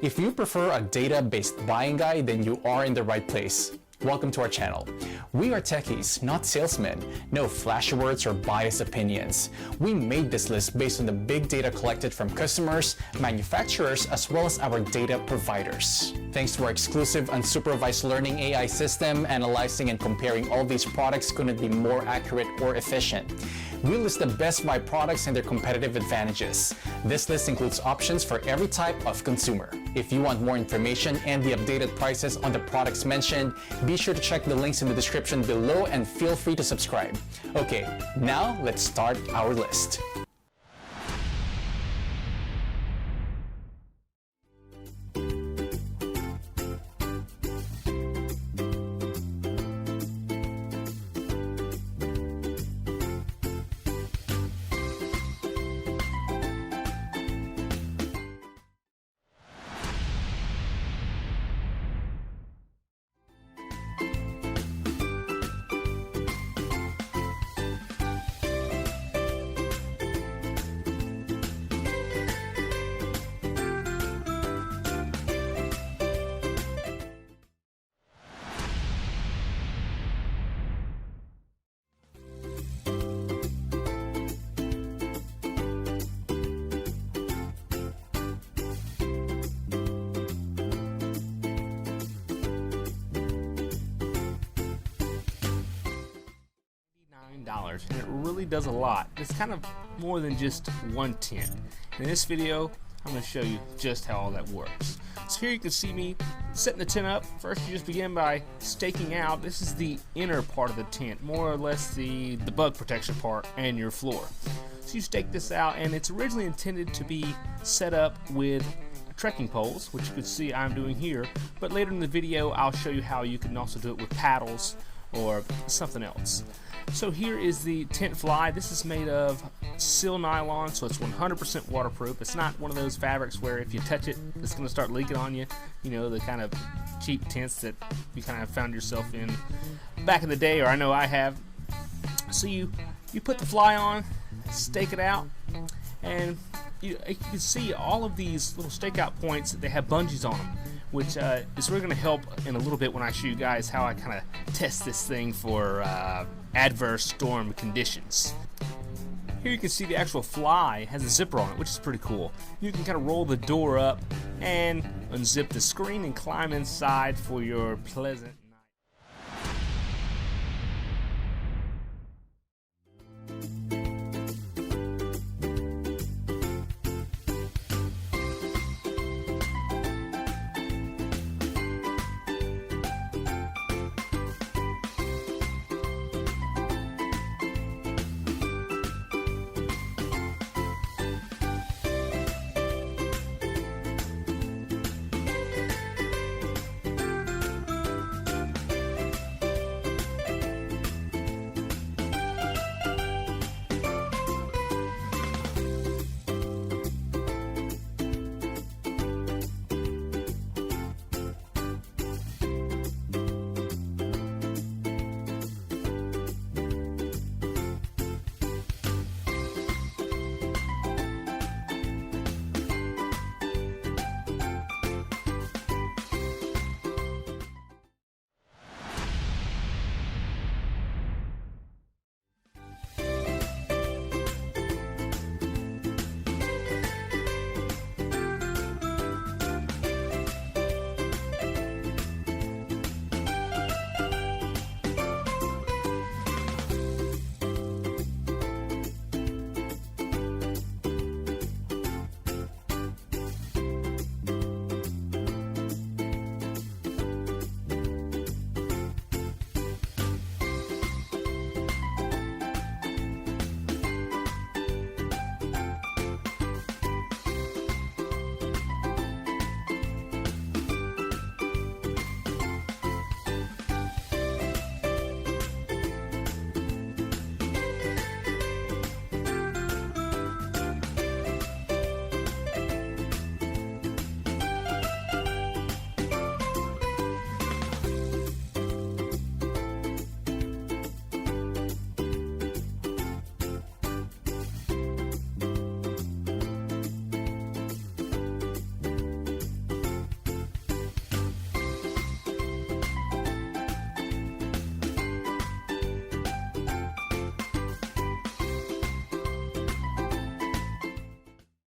If you prefer a data-based buying guide, then you are in the right place. Welcome to our channel. We are techies, not salesmen. No flashy words or biased opinions. We made this list based on the big data collected from customers, manufacturers, as well as our data providers. Thanks to our exclusive unsupervised learning AI system, analyzing and comparing all these products couldn't be more accurate or efficient. We list the best buy products and their competitive advantages. This list includes options for every type of consumer. If you want more information and the updated prices on the products mentioned, be sure to check the links in the description below and feel free to subscribe. Okay, now let's start our list. And it really does a lot. It's kind of more than just one tent. In this video, I'm going to show you just how all that works. So here you can see me setting the tent up. First, you just begin by staking out. This is the inner part of the tent, more or less the bug protection part and your floor. So you stake this out, and it's originally intended to be set up with trekking poles, which you can see I'm doing here, but later in the video I'll show you how you can also do it with paddles or something else. So here is the tent fly. This is made of sil nylon, so it's 100% waterproof. It's not one of those fabrics where if you touch it, it's going to start leaking on you. You know, the kind of cheap tents that you kind of found yourself in back in the day, or I know I have. So you put the fly on, stake it out, and you can see all of these little stakeout points, they have bungees on them, which is really going to help in a little bit when I show you guys how I kind of test this thing for adverse storm conditions. Here you can see the actual fly has a zipper on it, which is pretty cool. You can kind of roll the door up and unzip the screen and climb inside for your pleasant